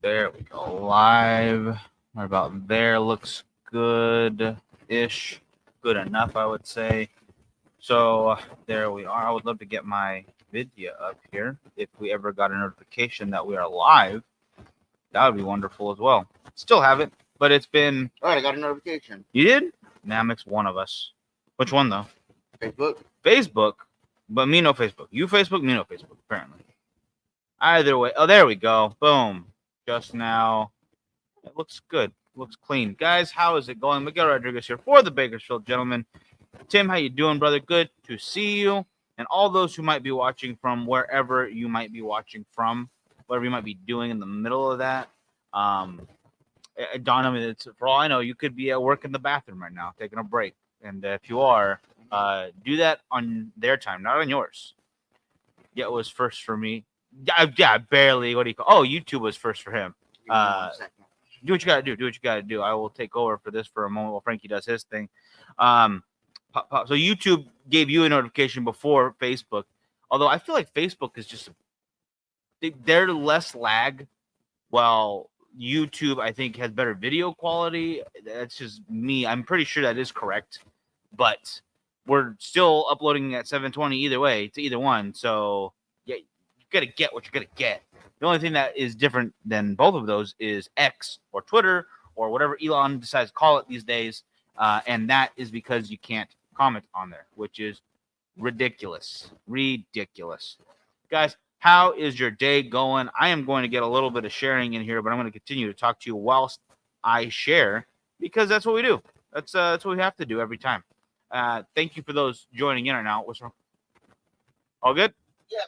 There we go. Live. Right about there. Looks good-ish. Good enough, I would say. So there we are. I would love to get my video up here. If we ever got a notification that we are live, that would be wonderful as well. Still haven't, but it's been. All right, I got a notification. You did? Nah, makes one of us. Which one though? Facebook. Facebook, but me no Facebook. You Facebook, me no Facebook. Apparently. Either way. Oh, there we go. Boom. Just now. It looks good. Looks clean. Guys, how is it going? Miguel Rodriguez here for the Bakersfield Gentlemen. Tim, how you doing, brother? Good to see you. And all those who might be watching from wherever you might be watching from, whatever you might be doing in the middle of that. Don, I mean, it's, for all I know, you could be at work in the bathroom right now, taking a break. And if you are, do that on their time, not on yours. Yeah, it was first for me. Yeah, barely. What do you call? Oh, YouTube was first for him. Do what you gotta do. Do what you gotta do. I will take over for this for a moment while Frankie does his thing. So YouTube gave you a notification before Facebook, although I feel like Facebook is just they're less lag, while YouTube I think has better video quality. That's just me. I'm pretty sure that is correct, but we're still uploading at 720 either way to either one. So yeah, you gotta get what you're gonna get. The only thing that is different than both of those is X or Twitter or whatever Elon decides to call it these days. And that is because you can't comment on there, which is ridiculous. Ridiculous. Guys, how is your day going? I am going to get a little bit of sharing in here, but I'm going to continue to talk to you whilst I share because that's what we do. That's what we have to do every time. Thank you for those joining in right now. What's wrong? All good? Yeah.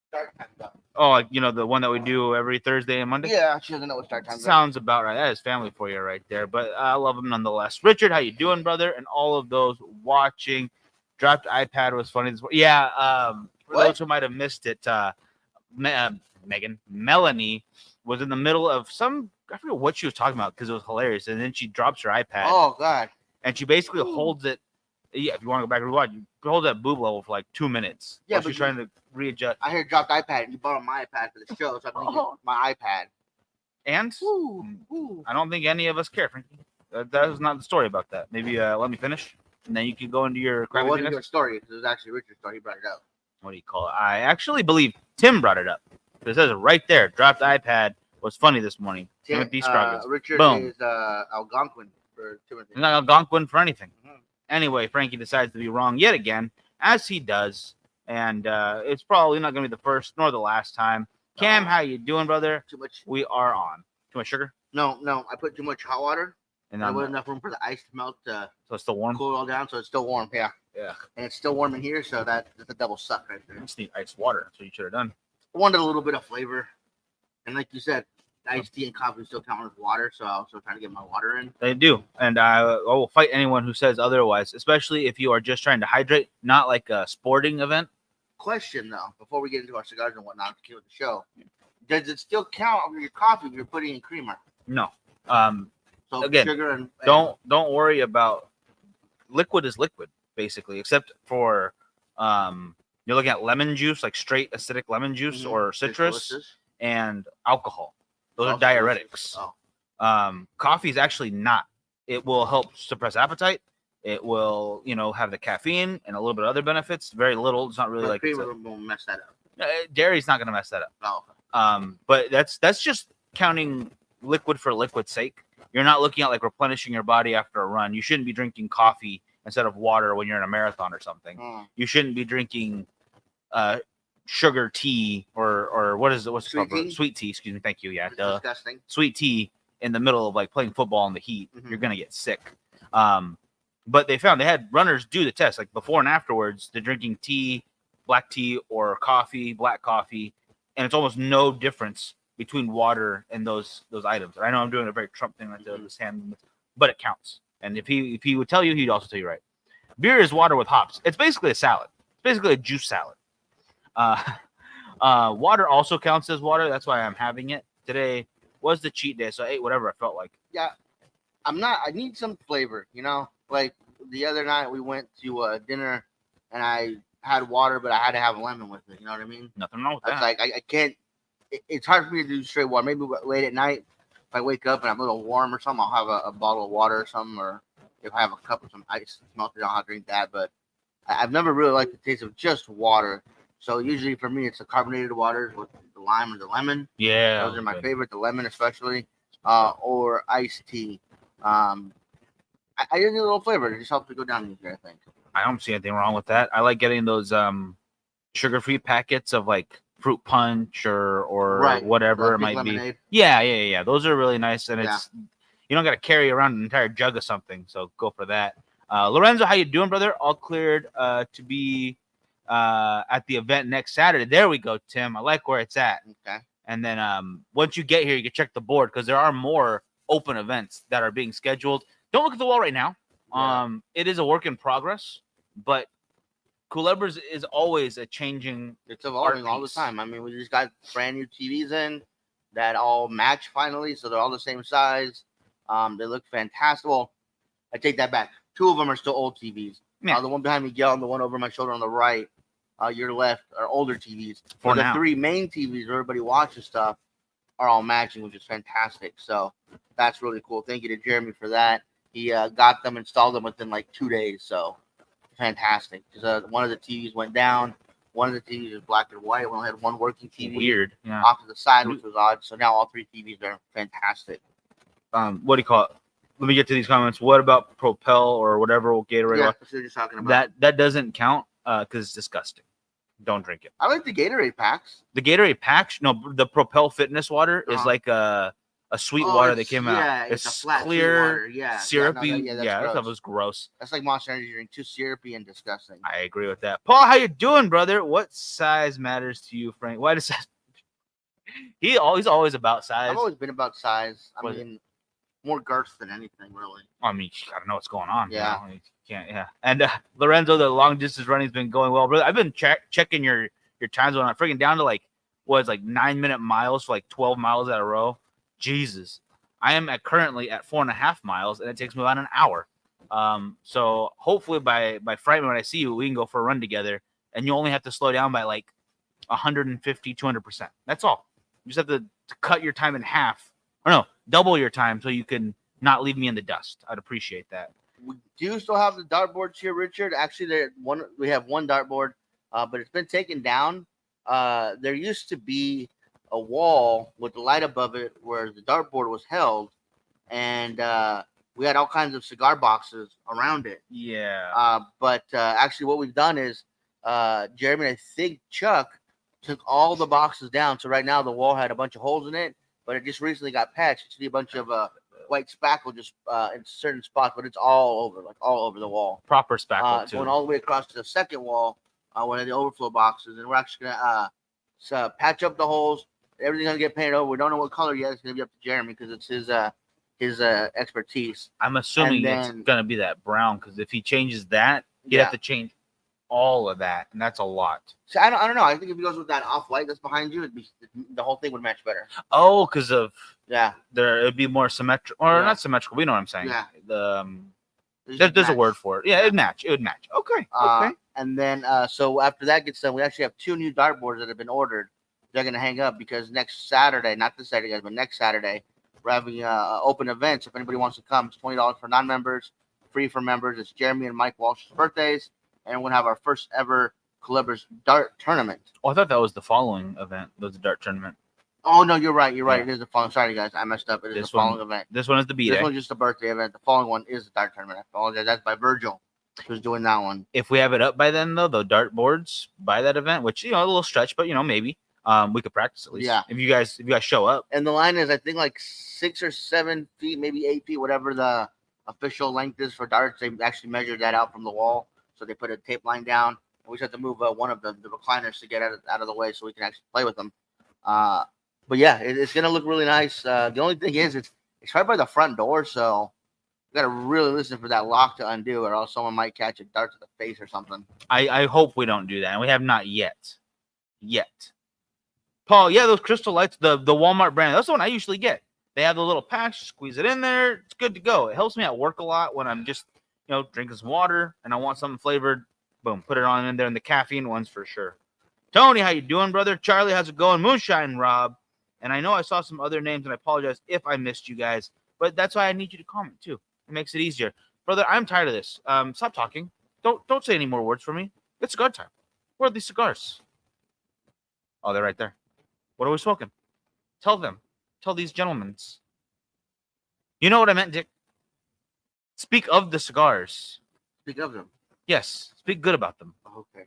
Start time though. Oh, like, the one that we do every Thursday and Monday? Yeah, she doesn't know what start time. Sounds about right. That is family for you right there. But I love them nonetheless. Richard, how you doing, brother? And all of those watching. Dropped iPad was funny. Yeah. For those who might have missed it, Melanie was in the middle of I forget what she was talking about because it was hilarious. And then she drops her iPad. Oh God. And she basically holds it. Yeah, if you want to go back and watch, you hold that boob level for like 2 minutes. Yeah, but she's trying to readjust. I heard dropped iPad. You borrowed my iPad for the show, so I think it's my iPad. And I don't think any of us care, Frankie. That was not the story about that. Maybe let me finish, and then you can go into your. Well, it wasn't your story. It was actually Richard's story. He brought it up. What do you call it? I actually believe Tim brought it up. It says it right there. Dropped iPad was funny this morning. Timothy Richard Boom. Is Algonquin for Timothy. Not Algonquin for anything. Mm-hmm. Anyway, Frankie decides to be wrong yet again, as he does, and it's probably not going to be the first nor the last time. Cam, how you doing, brother? Too much. We are on. Too much sugar? No. I put too much hot water, and there wasn't enough room for the ice to melt. So it's still warm. Cool it all down, so it's still warm. Yeah. And it's still warm in here, so that's a double suck right there. You just need iced water. That's what you should have done. I wanted a little bit of flavor, and like you said, iced tea and coffee still count as water, so I also try to get my water in. They do, and I will fight anyone who says otherwise, especially if you are just trying to hydrate, not like a sporting event. Question though, before we get into our cigars and whatnot to kill the show, does it still count on your coffee if you're putting in creamer? No. So again, sugar and don't worry about liquid is liquid basically, except for you're looking at lemon juice, like straight acidic lemon juice or citrus and alcohol. Those are diuretics. Coffee is actually not. It will help suppress appetite. It will, have the caffeine and a little bit of other benefits. Very little. It's not really like creamer won't mess that up. Dairy's not going to mess that up. Oh. But that's just counting liquid for liquid's sake. You're not looking at like replenishing your body after a run. You shouldn't be drinking coffee instead of water when you're in a marathon or something. You shouldn't be drinking sugar tea or what's it called? Sweet tea. Excuse me. Thank you. Yeah. Disgusting. Sweet tea in the middle of like playing football in the heat. You're gonna get sick. But they had runners do the test like before and afterwards. They're drinking tea, black tea or coffee, black coffee, and it's almost no difference between water and those items. I know I'm doing a very Trump thing right there with this hand, but it counts. And if he would tell you, he'd also tell you right. Beer is water with hops. It's basically a salad. It's basically a juice salad. Water also counts as water. That's why I'm having it. Today was the cheat day, so I ate whatever I felt like. Yeah, I need some flavor, Like the other night we went to dinner and I had water, but I had to have lemon with it. You know what I mean? Nothing wrong with that. Like I can't. it's hard for me to do straight water. Maybe late at night, if I wake up and I'm a little warm or something, I'll have a bottle of water or something, or if I have a cup of some ice melted, I'll drink that. But I've never really liked the taste of just water. So usually for me, it's the carbonated waters with the lime or the lemon. Yeah, Those are my good. favorite, the lemon especially, or iced tea. I just need a little flavor. It just helps to go down easier, I think. I don't see anything wrong with that. I like getting those sugar-free packets of like fruit punch or Right. whatever The it pink might lemonade. be. Yeah. Those are really nice, and Yeah. it's you don't got to carry around an entire jug of something. So go for that. Lorenzo, how you doing, brother? All cleared to be at the event next Saturday. There we go, Tim. I like where it's at. Okay. And then once you get here, you can check the board because there are more open events that are being scheduled. Don't look at the wall right now. Yeah. It is a work in progress, but Culebras is always a changing. It's evolving art all the piece. time. I mean, we just got brand new TVs in that all match finally, so they're all the same size. They look fantastic. Well, I take that back. Two of them are still old TVs. Yeah. The one behind Miguel and the one over my shoulder on the right, your left, are older TVs. For the now. three main TVs where everybody watches stuff are all matching, which is fantastic. So that's really cool. Thank you to Jeremy for that. He got them, installed them within like 2 days. So fantastic. Because one of the TVs went down. One of the TVs is black and white. We only had one working TV Weird. Yeah. off to the side, which was odd. So now all three TVs are fantastic. What do you call it? Let me get to these comments. What about Propel or whatever Gatorade? Yeah, that's what you're just talking about. That doesn't count because it's disgusting. Don't drink it. I like the Gatorade packs. The Gatorade pack, no, the Propel Fitness water is like a sweet water that came out. It's a flat clear, sweet water. syrupy. That's That gross. stuff was gross. That's like Monster Energy drink, too syrupy and disgusting. I agree with that. Paul, how you doing, brother? What size matters to you, Frank? Why does that? He's always about size. I've always been about size. I Was mean, more girth than anything, really. I mean, you gotta know what's going on. Yeah. You know? You can't. Yeah. And Lorenzo, the long distance running's been going well, brother. I've been checking your times on it, freaking down to like 9-minute miles for like 12 miles at a row. Jesus, I am currently at 4.5 miles, and it takes me about an hour. So hopefully by Friday when I see you, we can go for a run together, and you only have to slow down by like 150, 200%. That's all. You just have to cut your time in half, or no, double your time, so you can not leave me in the dust. I'd appreciate that. We do still have the dartboards here, Richard. Actually, we have one dartboard, but it's been taken down. There used to be a wall with the light above it where the dartboard was held, and we had all kinds of cigar boxes around it. Yeah. But actually, what we've done is Jeremy and I think Chuck took all the boxes down. So right now the wall had a bunch of holes in it, but it just recently got patched. You see a bunch of white spackle just in certain spots, but it's all over the wall. Proper spackle too. Going all the way across to the second wall, one of the overflow boxes, and we're actually gonna patch up the holes. Everything's gonna get painted over. We don't know what color yet. It's gonna be up to Jeremy because it's his expertise. I'm assuming it's gonna be that brown because if he changes that, he'd have to change all of that, and that's a lot. So I don't know. I think if he goes with that off white that's behind you, the whole thing would match better. Oh, because of Yeah. it'd be more symmetrical, or not symmetrical. We know what I'm saying. Yeah. There's a word for it. Yeah, it'd match. It would match. Okay. Okay. And then so after that gets done, we actually have 2 new dartboards that have been ordered. They're gonna hang up because next Saturday, not this Saturday, guys, but next Saturday, we're having open events. If anybody wants to come, it's $20 for non-members, free for members. It's Jeremy and Mike Walsh's birthdays, and we're gonna have our first ever Culebras dart tournament. Oh, I thought that was the following event. That was the dart tournament. Oh no, you're right. You're right. Yeah. It is the following. Sorry, guys, I messed up. It is This the following one- event. This one is the B This day. one's just a birthday event. The following one is the dart tournament. I apologize. That's by Virgil, who's doing that one. If we have it up by then, though, the dart boards by that event, which a little stretch, but maybe we could practice at least. Yeah. If you guys show up. And the line is, I think, like 6 or 7 feet, maybe 8 feet, whatever the official length is for darts. They actually measured that out from the wall, so they put a tape line down. We just have to move one of the recliners to get out of the way so we can actually play with them. But yeah, it's gonna look really nice. The only thing is, it's right by the front door, so you gotta really listen for that lock to undo, or else someone might catch a dart to the face or something. I hope we don't do that, and we have not yet. Paul, yeah, those crystal lights, the Walmart brand, that's the one I usually get. They have the little patch, squeeze it in there, it's good to go. It helps me at work a lot when I'm just drinking some water and I want something flavored. Boom, put it on in there, and the caffeine ones for sure. Tony, how you doing, brother? Charlie, how's it going? Moonshine Rob, And I know I saw some other names, and I apologize if I missed you guys, but that's why I need you to comment too. It makes it easier, brother. I'm tired of this. Stop talking. Don't say any more words for me. It's cigar time. Where are these cigars? Oh, they're right there. What are we smoking? Tell them. Tell these gentlemen. You know what I meant, Dick. Speak of the cigars. Speak of them. Yes, speak good about them. Okay.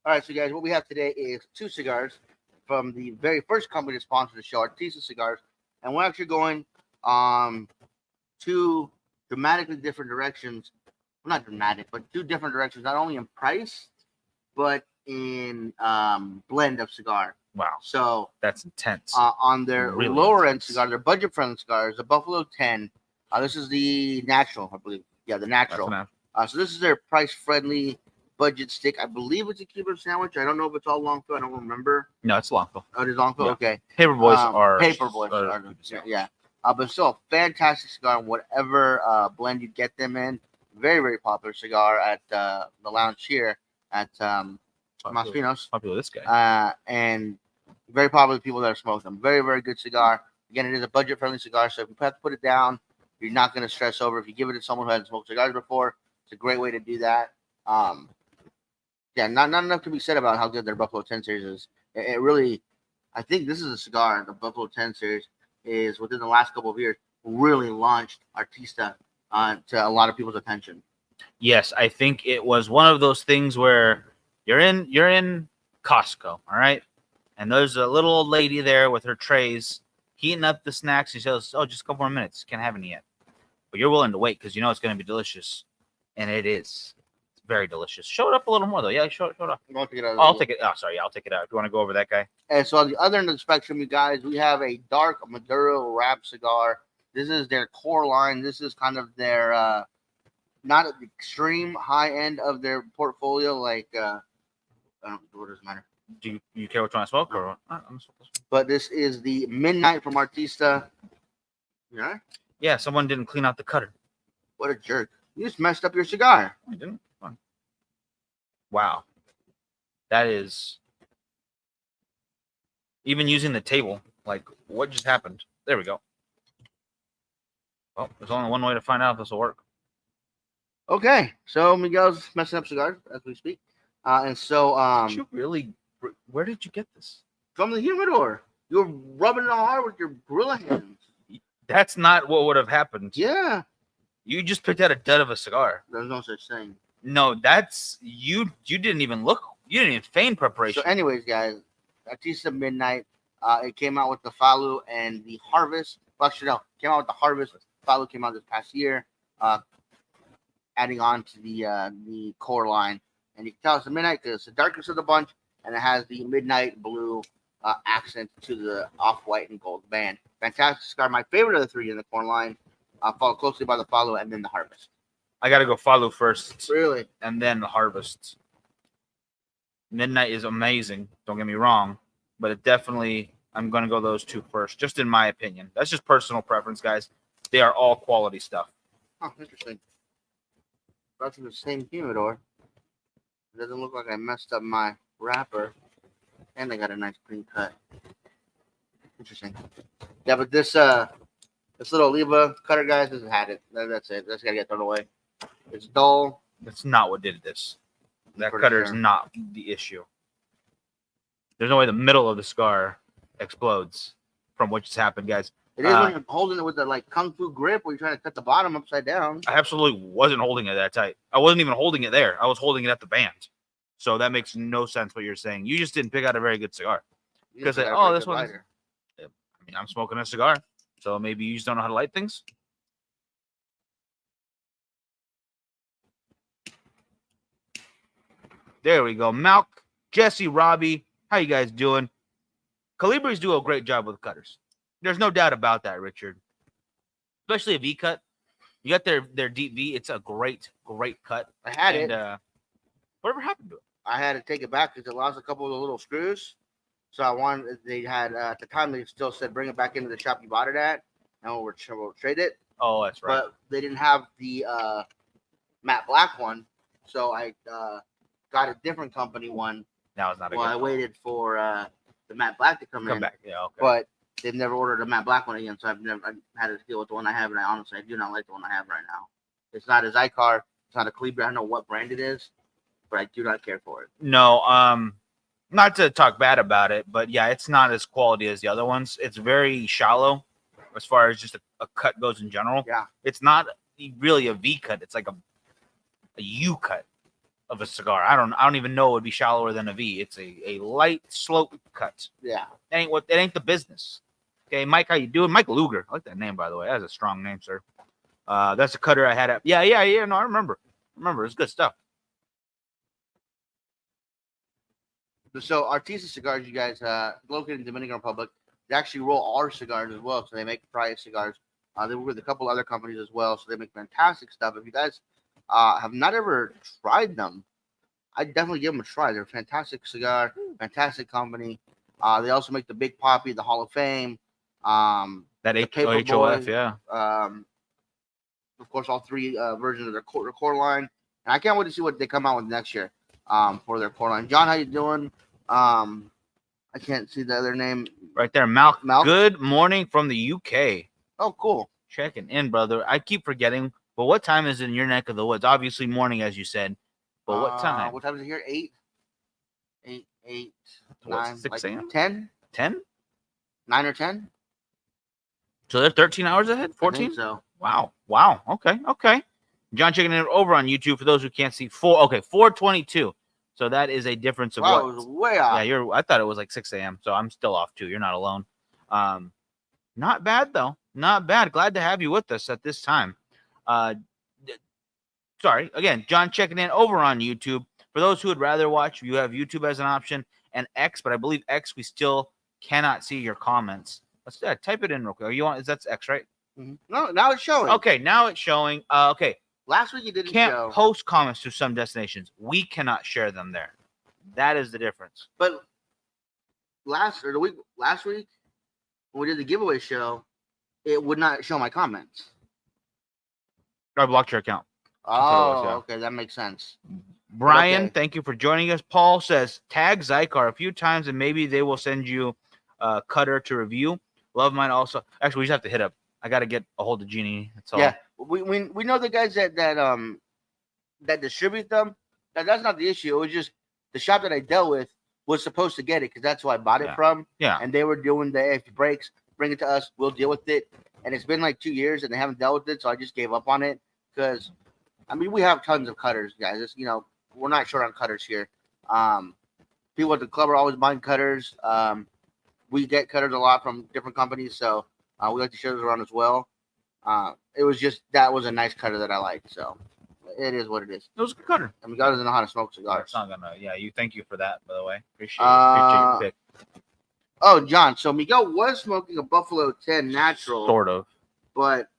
All right, so guys, what we have today is 2 cigars from the very first company that sponsored the show, Artista Cigars, and we're actually going 2 dramatically different directions. Well, not dramatic, but 2 different directions, not only in price, but in blend of cigar. Wow, So that's intense. On their Really lower end intense. cigar, their budget friendly cigars, the Buffalo 10. This is the natural, I believe. Yeah, the natural. So this is their price friendly budget stick. I believe it's a Cuban sandwich. I don't know if it's all long fill. I don't remember. No, it's long fill. Oh, it is long fill. Yeah. Okay. Paper boys are paper boys. Yeah. But still a fantastic cigar in whatever blend you get them in. Very, very popular cigar at the lounge here at Maspinos. Popular this guy. And very popular with people that are smoking them. Very, very good cigar. Again, it is a budget friendly cigar, so if you have to put it down, you're not going to stress over. If you give it to someone who hasn't smoked cigars before, it's a great way to do that. Yeah, not enough to be said about how good their Buffalo 10 series is. It really, I think this is a cigar, the Buffalo 10 series, is within the last couple of years really launched Artista to a lot of people's attention. Yes, I think it was one of those things where you're in Costco, all right, and there's a little old lady there with her trays heating up the snacks. She says, "Oh, just a couple more minutes. Can't have any yet." But you're willing to wait because you know it's going to be delicious, and it is. It's very delicious. Show it up a little more though. Yeah, show it up. I'll take it out. I'll take it. Oh, sorry. I'll take it out. If you want to go over that guy. And so on the other end of the spectrum, you guys, we have a dark Maduro wrap cigar. This is their core line. This is kind of their not at the extreme high end of their portfolio. Like I don't. What does it matter? Do you care which one I smoke or? But this is the Midnight from Artista. Yeah. Yeah, someone didn't clean out the cutter. What a jerk! You just messed up your cigar. I didn't. Fun. Wow, that is. Even using the table, like what just happened? There we go. Well, there's only one way to find out if this will work. Okay, so Miguel's messing up cigars as we speak, and so Did you really? Where did you get this? from the humidor. You were rubbing it all hard with your gorilla hands. That's not what would have happened. Yeah, You just picked out a dud of a cigar. there's no such thing. No, that's you. You didn't even look. You didn't even feign preparation. So, anyways, guys, Artista Midnight. It came out with the Falu and the Harvest. Well, actually, no, came out with the Harvest. Falu came out this past year, adding on to the core line. And you can tell it's the Midnight because it's the darkest of the bunch, and it has the midnight blue accent to the off-white and gold band. Fantastic cigar. My favorite of the 3 in the core line, followed closely by the Falu and then the Harvest. I got to go follow first. Really? And then the Harvest. Midnight is amazing. Don't get me wrong. But it definitely, I'm going to go those 2 first, just in my opinion. That's just personal preference, guys. They are all quality stuff. Oh, interesting. That's in the same humidor. It doesn't look like I messed up my wrapper. And they got a nice clean cut. Interesting. Yeah, but this little Oliva cutter, guys, has had it. That's it. That's got to get thrown away. It's dull. That's not what did this. That Pretty cutter sure. is not the issue. There's no way the middle of the cigar explodes from what just happened, guys. It is when you're holding it with the like kung fu grip where you're trying to cut the bottom upside down. I absolutely wasn't holding it that tight. I wasn't even holding it there. I was holding it at the band. So that makes no sense what you're saying. You just didn't pick out a very good cigar. Because this one's. lighter. I mean, I'm smoking a cigar, so maybe you just don't know how to light things. There we go. Malk, Jesse, Robbie, how you guys doing? Calibris do a great job with cutters. There's no doubt about that, Richard. Especially a V cut. You got their deep V. It's a great cut. I had it. Whatever happened to it? I had to take it back because it lost a couple of the little screws. So I wanted. They had at the time they still said bring it back into the shop you bought it at, and we'll trade it. Oh, that's right. But they didn't have the matte black one, so I got a different company one. Now it's not a Well, good I call. waited for the matte black to come in. Come back. Yeah, okay. But they've never ordered a matte black one again, so I had to deal with the one I have, and I do not like the one I have right now. It's not a Zycar, it's not a Cleaver. I don't know what brand it is, but I do not care for it. No, not to talk bad about it, but yeah, it's not as quality as the other ones. It's very shallow as far as just a cut goes in general. Yeah. It's not really a V cut. It's like a U cut of a cigar. I don't even know it would be shallower than a V. It's a light slope cut. Yeah. It ain't the business. Okay, Mike, how you doing? Mike Luger. I like that name, by the way. That's a strong name, sir. That's a cutter I had at. Yeah. No, I remember. It's good stuff. So Artisa Cigars, you guys, located in Dominican Republic, they actually roll our cigars as well. So they make Pryor cigars. They work with a couple other companies as well. So they make fantastic stuff. If you guys have not ever tried them, I'd definitely give them a try. They're a fantastic cigar, fantastic company. They also make the Big Poppy, the Hall of Fame. That Paperboy, HOF, yeah. Of course, all three versions of their core line. And I can't wait to see what they come out with next year for their core line. John, how you doing? I can't see the other name. Right there, Malk. Malk? Good morning from the UK. Oh, cool. Checking in, brother. I keep forgetting, but what time is it in your neck of the woods? Obviously morning, as you said. But what time? What time is it here? 8, 9, 6 a.m.? 10? 10? 9 or 10? So they're 13 hours ahead? 14? So. Wow. Okay. John checking in over on YouTube for those who can't see. 4:22. So that is a difference of Wow, it was way off. Yeah, I thought it was like 6 a.m. So I'm still off too. You're not alone. Not bad though. Not bad. Glad to have you with us at this time. Sorry. Again, John checking in over on YouTube. For those who would rather watch, you have YouTube as an option and X, but I believe X we still cannot see your comments. Let's type it in real quick. Are you on? That's X, right? Mm-hmm. No, now it's showing. Okay, now it's showing. Okay. Last week you didn't Can't show. post comments to some destinations. We cannot share them there. That is the difference. But last week when we did the giveaway show, it would not show my comments. I blocked your account. Okay, that makes sense. Brian, Okay. Thank you for joining us. Paul says tag Zycar a few times and maybe they will send you a cutter to review. Love mine also. Actually, we just have to hit up. I got to get a hold of Jeannie. That's all. Yeah, we know the guys that distribute them. That's not the issue. It was just the shop that I dealt with was supposed to get it because that's who I bought it from. Yeah. And they were doing the if it breaks, bring it to us. We'll deal with it. And it's been like 2 years and they haven't dealt with it, so I just gave up on it because, I mean, we have tons of cutters, guys. It's, we're not short on cutters here. People at the club are always buying cutters. We get cutters a lot from different companies, so we like to share those around as well. It was just that was a nice cutter that I liked, so it is what it is. It was a good cutter. And Miguel doesn't know how to smoke cigars. It's not gonna. Yeah, thank you for that, by the way. Appreciate your pick. Oh, John. So Miguel was smoking a Buffalo 10 natural, Sort of. but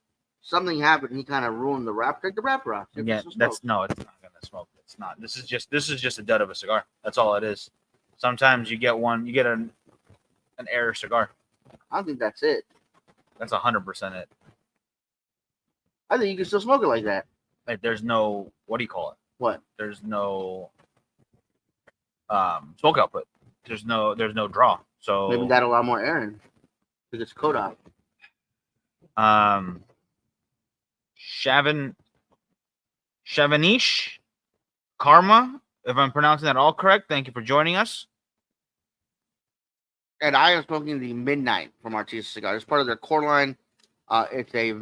something happened. And he kind of ruined the wrap. Take the wrapper off. Yeah, it's not gonna smoke. It's not. This is just a dud of a cigar. That's all it is. Sometimes you get an error cigar. I don't think that's it. That's 100% it. I think you can still smoke it like that. Like there's no, what do you call it? What? There's no smoke output. There's no draw. So Maybe that'll allow more air in. Because it's Kodak. Shavanish Karma, if I'm pronouncing that all correct. Thank you for joining us. And I am smoking the Midnight from Artisa Cigar. It's part of their core line. It's a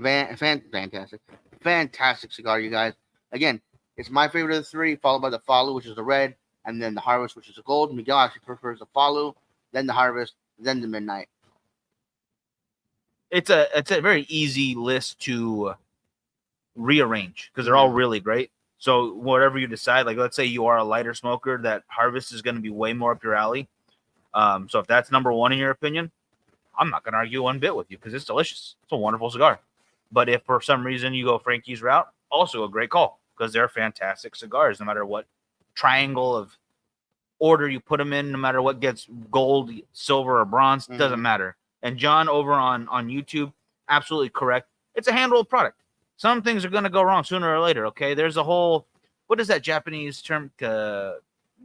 fantastic cigar, you guys. Again, it's my favorite of the three, followed by the Follow, which is the red, and then the Harvest, which is the gold. Miguel actually prefers the Follow, then the Harvest, then the Midnight. It's a very easy list to rearrange because they're all really great. So whatever you decide, like let's say you are a lighter smoker, that Harvest is going to be way more up your alley. So if that's number one in your opinion, I'm not going to argue one bit with you because it's delicious. It's a wonderful cigar. But if for some reason you go Frankie's route, also a great call because they're fantastic cigars no matter what triangle of order you put them in, no matter what gets gold, silver, or bronze, doesn't matter. And John over on YouTube, absolutely correct. It's a hand-rolled product. Some things are going to go wrong sooner or later, okay? There's a whole, what is that Japanese term? The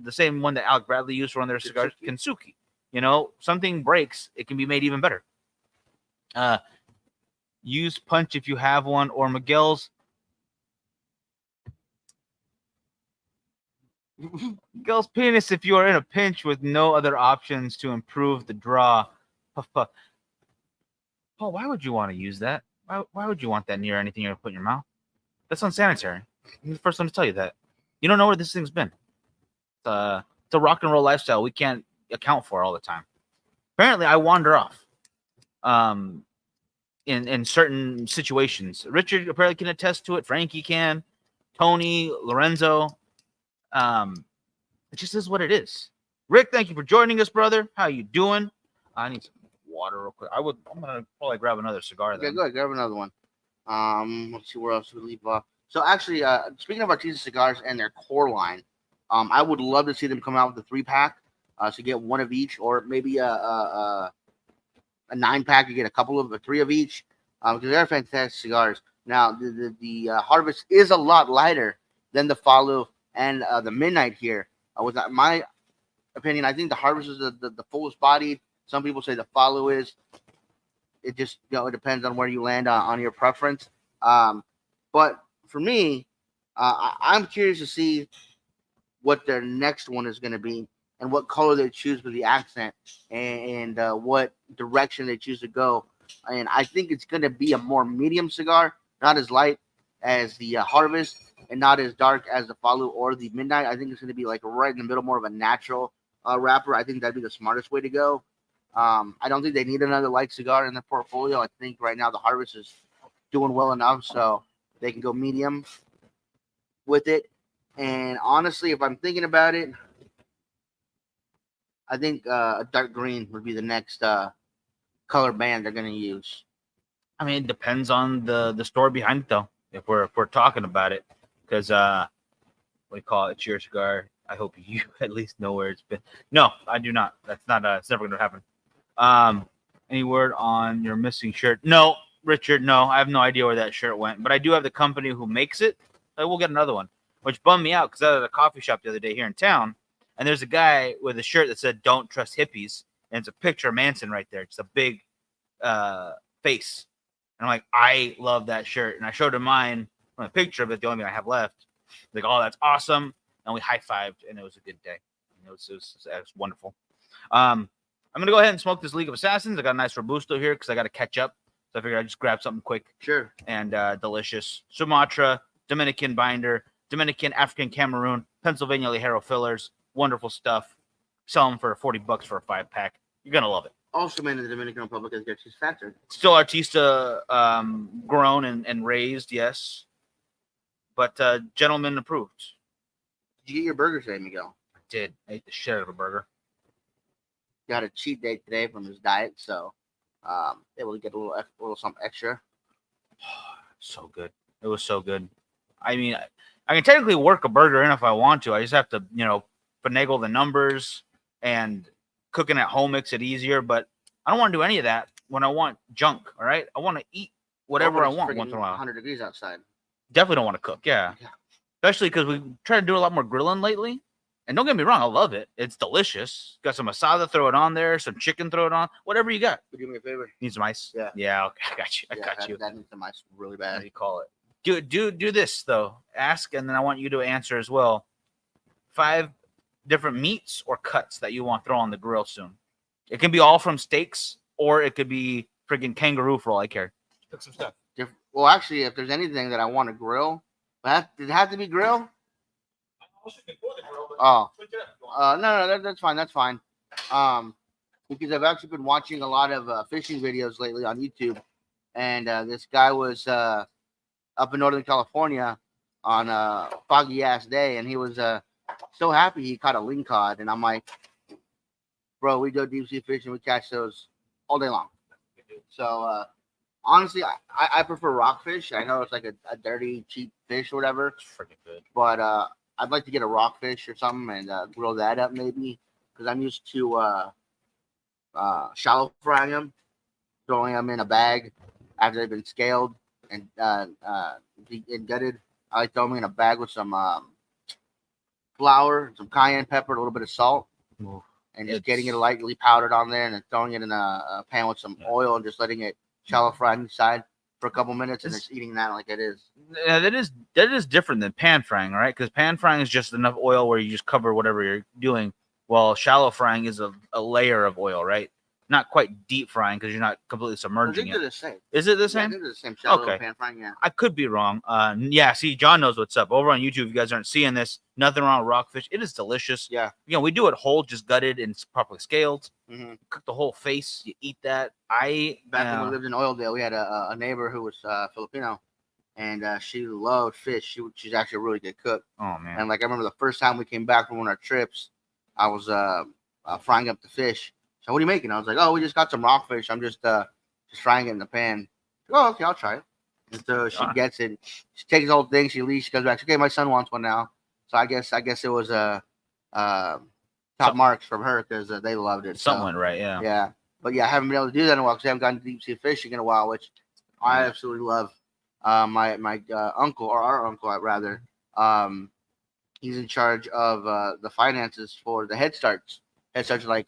same one that Alec Bradley used for one of their cigars, Kintsugi. Something breaks, it can be made even better. Use punch if you have one, or Miguel's penis if you are in a pinch with no other options to improve the draw. Puff, puff. Paul, why would you want to use that? Why would you want that near anything you're gonna put in your mouth? That's unsanitary. I'm the first one to tell you that. You don't know where this thing's been. It's a rock and roll lifestyle we can't account for all the time. Apparently, I wander off. In certain situations, Richard apparently can attest to it. Frankie can. Tony, Lorenzo. It just is what it is. Rick, thank you for joining us, brother. How you doing? I need some water real quick. I'm gonna probably grab another cigar. Okay, Then. go ahead, grab another one. Let's see where else we leave off. So actually, speaking of Artisa cigars and their core line, I would love to see them come out with a 3-pack. So get one of each, or maybe a 9-pack. You get a 3 of each. Because they're fantastic cigars. Now the Harvest is a lot lighter than the Follow and the Midnight here. With my opinion, I think the Harvest is the fullest bodied. Some people say the Follow is. It just it depends on where you land on your preference. But for me, I'm curious to see what their next one is going to be and what color they choose for the accent and what direction they choose to go. And I think it's going to be a more medium cigar, not as light as the Harvest and not as dark as the Follow or the Midnight. I think it's going to be like right in the middle, more of a natural wrapper. I think that'd be the smartest way to go. I don't think they need another light cigar in their portfolio. I think right now the Harvest is doing well enough, so they can go medium with it. And honestly, if I'm thinking about it, I think a dark green would be the next color band they're going to use. I mean, it depends on the story behind it, though. If we're talking about it, because we call it your cigar. I hope you at least know where it's been. No, I do not. That's not. It's never going to happen. Any word on your missing shirt? No, Richard. No, I have no idea where that shirt went. But I do have the company who makes it. I will get another one, which bummed me out because I was at a coffee shop the other day here in town, and there's a guy with a shirt that said "Don't trust hippies," and it's a picture of Manson right there. It's a big face. And I'm like, I love that shirt. And I showed him mine from a picture of it, the only thing I have left. Like, oh, that's awesome. And we high-fived, and it was a good day. It was wonderful. I'm going to go ahead and smoke this League of Assassins. I got a nice Robusto here because I got to catch up. So I figured I'd just grab something quick. Sure. And delicious. Sumatra, Dominican binder, Dominican, African Cameroon, Pennsylvania Ligero fillers. Wonderful stuff. Sell them for $40 for a 5-pack. You're going to love it. Also made in the Dominican Republic as Garcia's factory. Still Artista grown and raised, yes. But gentleman approved. Did you get your burger today, Miguel? I did. I ate the shit out of a burger. Got a cheat day today from his diet, so able to get a little something extra. So good. It was so good. I mean, I can technically work a burger in if I want to. I just have to, finagle the numbers, and cooking at home makes it easier. But I don't want to do any of that when I want junk. All right, I want to eat whatever I want once in a while. 100 degrees outside. Definitely don't want to cook. Yeah. Especially because we try to do a lot more grilling lately. And don't get me wrong, I love it. It's delicious. Got some asada, throw it on there. Some chicken, throw it on. Whatever you got. Could you do me a favor? Need some ice? Yeah. Yeah, okay. I got you. I got you. That needs some ice really bad. What do you call it? Do this, though. Ask, and then I want you to answer as well. 5 different meats or cuts that you want to throw on the grill soon. It can be all from steaks, or it could be freaking kangaroo for all I care. Pick some stuff. Well, actually, if there's anything that I want to grill, does it have to be grilled? Oh, no, that's fine. That's fine. Because I've actually been watching a lot of fishing videos lately on YouTube, and this guy was up in Northern California on a foggy ass day, and he was so happy he caught a lingcod, and I'm like, bro, we go deep sea fishing, we catch those all day long. So honestly, I prefer rockfish. I know it's like a dirty, cheap fish or whatever. It's freaking good. But I'd like to get a rockfish or something and grill that up maybe, because I'm used to shallow frying them, throwing them in a bag after they've been scaled and gutted. I like throwing them in a bag with some flour, some cayenne pepper, a little bit of salt, and just getting it lightly powdered on there, and then throwing it in a pan with some oil and just letting it shallow fry on each side for a couple minutes, and It's- it's eating that like it is. Yeah, that is different than pan frying, right? Because pan frying is just enough oil where you just cover whatever you're doing, while shallow frying is a layer of oil, right? Not quite deep frying because you're not completely I submerging think it. they're the same. Is it the Yeah, I same? think they're the same. Shallow Okay. pan frying, yeah. I could be wrong. Yeah. See, John knows what's up. Over on YouTube, if you guys aren't seeing this, nothing wrong with rockfish. It is delicious. Yeah. You know, we do it whole, just gutted and properly scaled. Mm-hmm. Cook the whole face. You eat that. Back when we lived in Oildale, we had a neighbor who was Filipino, and she loved fish. She's actually a really good cook. Oh man. And like I remember the first time we came back from one of our trips, I was frying up the fish. So what are you making? I was like, oh, we just got some rockfish. I'm just frying it in the pan. Oh, okay, I'll try it. And so she gets it. She takes the whole thing. She leaves. She comes back. Okay, my son wants one now. So I guess it was top marks from her because they loved it. Something went right. Yeah. Yeah. But yeah, I haven't been able to do that in a while because I haven't gotten deep sea fishing in a while, which I absolutely love. My uncle, or our uncle rather, he's in charge of the finances for the Head Starts. Head Starts are like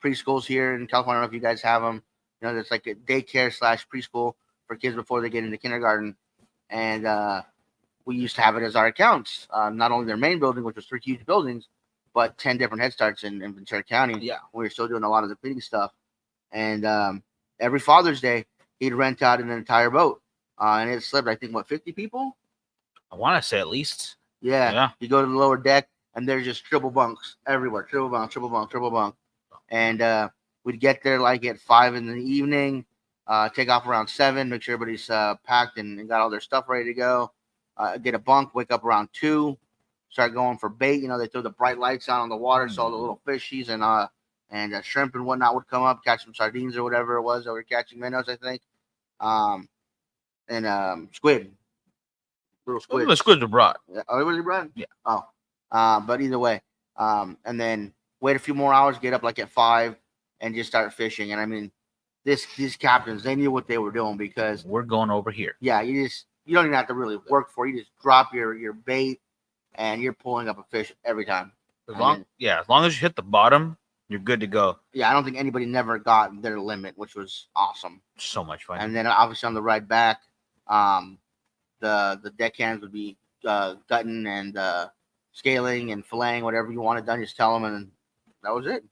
preschools here in California. I don't know if you guys have them. You know, it's like a daycare / preschool for kids before they get into kindergarten. And we used to have it as our accounts. Not only their main building, which was 3 huge buildings, but 10 different Head Starts in Ventura County. Yeah. We were still doing a lot of the cleaning stuff. And every Father's Day, he'd rent out an entire boat. And it slept, I think, 50 people? I want to say at least. Yeah. Yeah. You go to the lower deck, and there's just triple bunks everywhere. Triple bunk, triple bunk, triple bunk. And we'd get there like at 5 in the evening, take off around 7, make sure everybody's packed and got all their stuff ready to go. Get a bunk, wake up around 2, start going for bait. You know, they throw the bright lights out on the water, so all the little fishies and shrimp and whatnot would come up, catch some sardines or whatever it was that we were catching, minnows, I think. And squid. Little squid. The squids are brought. Oh, it was brought? Yeah. Oh. But either way. And then wait a few more hours, get up like at 5 and just start fishing. And I mean, these captains, they knew what they were doing because We're going over here. yeah, you don't even have to really work for it. You just drop your bait and you're pulling up a fish every time. As long as you hit the bottom, you're good to go. Yeah, I don't think anybody never got their limit, which was awesome. So much fun. And then obviously on the ride back, the deckhands would be gutting and scaling and filleting, whatever you wanted done. Just tell them, and that was it.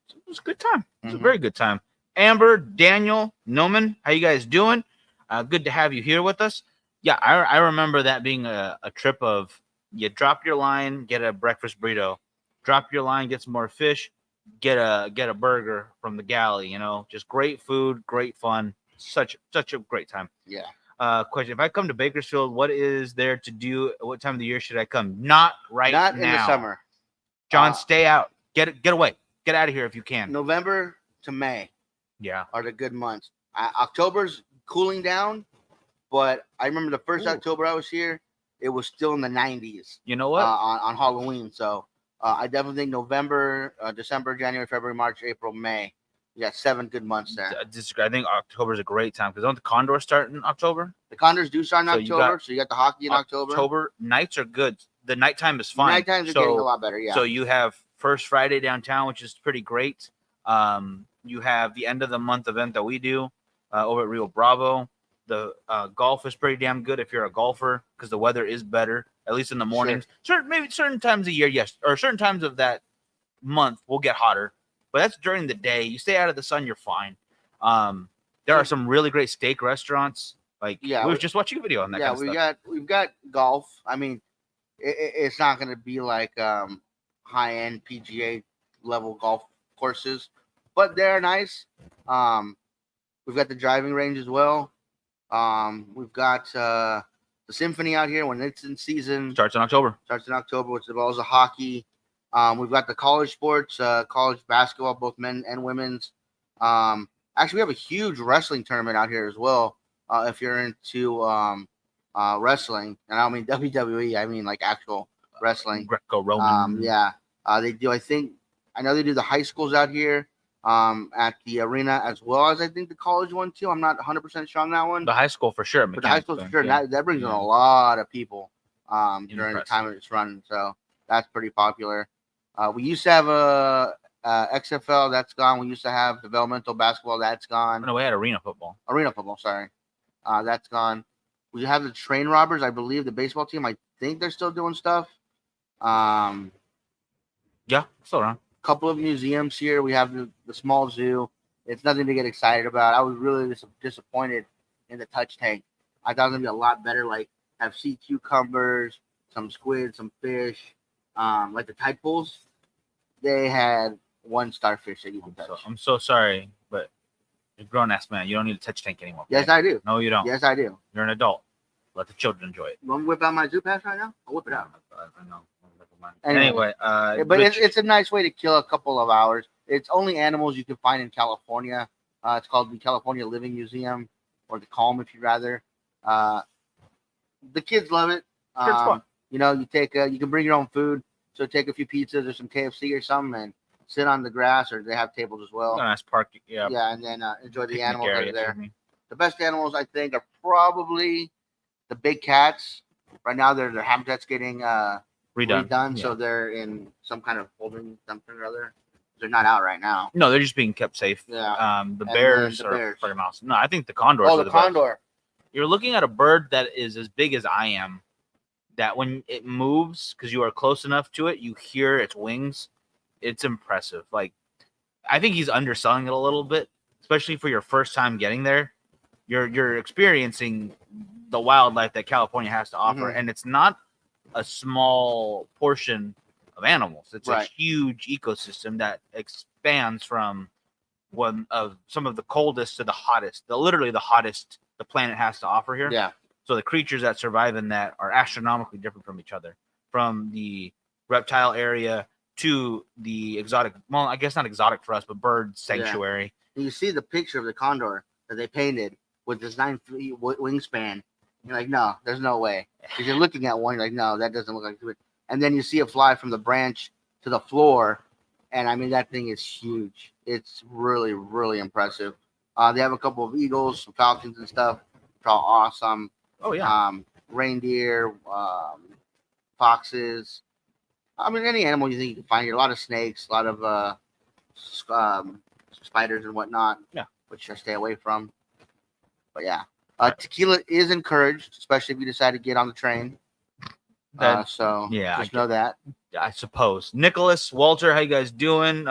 It was a good time. It was a very good time. Amber, Daniel, Noman, how you guys doing? Good to have you here with us. Yeah, I remember that being a trip of you drop your line, get a breakfast burrito, drop your line, get some more fish, get a burger from the galley. You know, just great food, great fun, such a great time. Yeah. Question: if I come to Bakersfield, what is there to do? What time of the year should I come? Not now. In the summer. John, stay out. Get away. Get out of here if you can. November to May. Yeah. Are the good months. October's cooling down, but I remember the first October I was here, it was still in the 90s. You know what? On Halloween. So I definitely think November, December, January, February, March, April, May. You got 7 good months there. I think October is a great time because don't the Condors start in October? The Condors do start in October, so you got the hockey in October. October nights are good. The nighttime is fine. Nighttimes are getting a lot better, yeah. So you have First Friday downtown, which is pretty great. You have the end of the month event that we do over at Rio Bravo. The golf is pretty damn good if you're a golfer because the weather is better, at least in the mornings. Sure. Maybe certain times of year, yes, or certain times of that month will get hotter, but that's during the day. You stay out of the sun, you're fine. There are some really great steak restaurants. Like we were just watching a video on that. Yeah, kind of stuff. we've got golf. I mean, it's not going to be like high end PGA level golf courses, but they're nice. We've got the driving range as well. We've got the Symphony out here when it's in season. Starts in October, which involves the hockey. We've got the college sports, college basketball, both men and women's. Actually, we have a huge wrestling tournament out here as well. If you're into wrestling, and I don't mean WWE, I mean like actual wrestling. Greco-Roman. They do. I know they do the high schools out here at the arena as well as I think the college one too. I'm not 100% sure on that one. The high school for sure. But the high school for sure. Yeah. That brings in a lot of people during the time it's running. So that's pretty popular. We used to have XFL, that's gone. We used to have developmental basketball, that's gone. No, we had arena football. Arena football, sorry. That's gone. We have the train robbers, I believe, the baseball team. I think they're still doing stuff. Yeah, still around. Couple of museums here. We have the small zoo. It's nothing to get excited about. I was really disappointed in the touch tank. I thought it was gonna be a lot better. Like have sea cucumbers, some squid, some fish, like the tide pools. They had one starfish that you can touch. I'm so sorry, but you're a grown ass man. You don't need a touch tank anymore. Okay? Yes, I do. No, you don't. Yes, I do. You're an adult. Let the children enjoy it. You want me to whip out my zoo pass right now? I'll whip it out. I know. Anyway, but it's a nice way to kill a couple of hours. It's only animals you can find in California. It's called the California Living Museum, or the Calm, if you'd rather. The kids love it. You know, you can bring your own food. So take a few pizzas or some KFC or something and sit on the grass, or they have tables as well. Nice park, yeah. Yeah, and then enjoy the animals that are there. Me. The best animals, I think, are probably the big cats. Right now, their habitat's getting redone, yeah. So they're in some kind of holding something or other. They're not out right now. No, they're just being kept safe. Yeah. The bears are fucking awesome. No, I think the condors. Oh, the condor. You're looking at a bird that is as big as I am. That when it moves, because you are close enough to it, you hear its wings. It's impressive. Like, I think he's underselling it a little bit, especially for your first time getting there. You're experiencing the wildlife that California has to offer, and it's not a small portion of animals. It's a huge ecosystem that expands from one of some of the coldest to the hottest, literally the hottest the planet has to offer here. Yeah. So the creatures that survive in that are astronomically different from each other, from the reptile area to the exotic. Well, I guess not exotic for us, but bird sanctuary. Yeah. You see the picture of the condor that they painted with this 9-foot wingspan. You're like, no, there's no way. Because you're looking at one, you're like, no, that doesn't look like it. And then you see it fly from the branch to the floor, and I mean that thing is huge. It's really, really impressive. They have a couple of eagles, some falcons, and stuff. They're all awesome. Oh yeah. Reindeer, foxes. I mean, any animal you think you can find here. A lot of snakes, a lot of spiders and whatnot. Yeah. Which I stay away from. But yeah, tequila is encouraged, especially if you decide to get on the train. So yeah, just know that. I suppose. Nicholas, Walter, how you guys doing?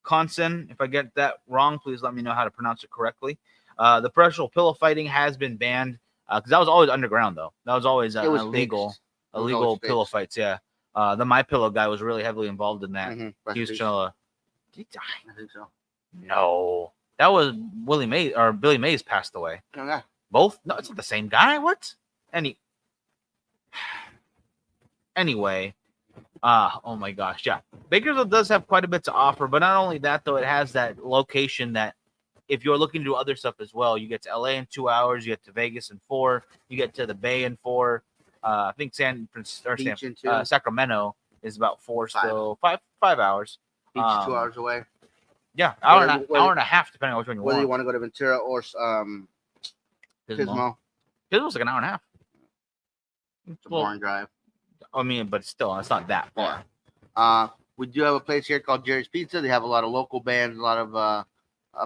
Conson, if I get that wrong, please let me know how to pronounce it correctly. The professional pillow fighting has been banned because that was always underground, though. That was always illegal pillow fights. Yeah. The My Pillow guy was really heavily involved in that. Mm-hmm. He was trying to. Did he die? I think so. No, that was Billy Mays passed away. Okay. Both? No, it's not the same guy. What? Anyway. Oh my gosh, yeah. Bakersville does have quite a bit to offer, but not only that, though, it has that location that if you're looking to do other stuff as well, you get to LA in 2 hours, you get to Vegas in 4, you get to the Bay in 4. I think Sacramento is about 4 still, 5 hours. Beach 2 hours away. Yeah, hour and a half, depending on which one you want. Whether you want to go to Ventura or Pismo. Pismo's like an hour and a half. It's a boring drive. I mean, but still, it's not that far. We do have a place here called Jerry's Pizza. They have a lot of local bands, a lot of up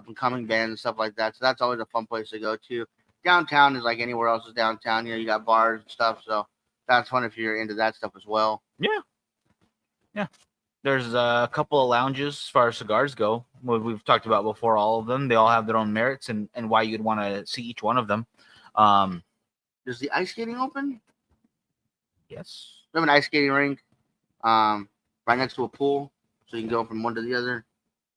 and coming bands and stuff like that. So that's always a fun place to go to. Downtown is like anywhere else is downtown. You know, you got bars and stuff. So that's fun if you're into that stuff as well. Yeah. There's a couple of lounges as far as cigars go. We've talked about before, all of them. They all have their own merits and why you'd want to see each one of them. Does the ice skating open? Yes. We have an ice skating rink right next to a pool, so you can go from one to the other.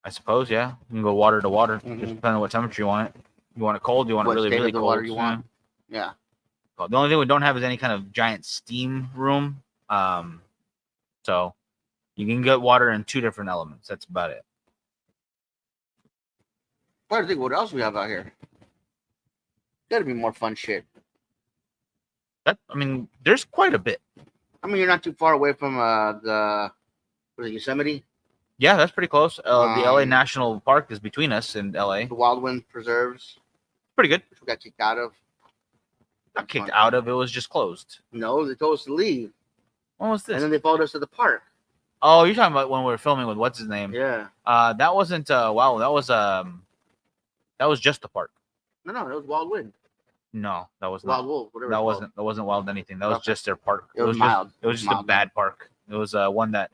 I suppose, yeah. You can go water to water, just depending on what temperature you want it. You want it cold? You want it really, really cold? Water you want? Yeah. The only thing we don't have is any kind of giant steam room. So you can get water in 2 different elements. That's about it. Trying to think what else we have out here. Got to be more fun shit. There's quite a bit. I mean, you're not too far away from Yosemite? Yeah, that's pretty close. The LA National Park is between us and LA. The Wildwind Preserves. Pretty good. Which we got kicked out of. Not kicked out of. It was just closed. No, they told us to leave. What was this? And then they followed us to the park. Oh, you're talking about when we were filming with what's his name? Yeah. That wasn't wow. That was just the park. No, that was Wild Wind. No, that was Wild not. Wolf, whatever. That it's wasn't. That wasn't wild anything. That was Okay. just their park. It was mild. It was just a bad park. It was one that.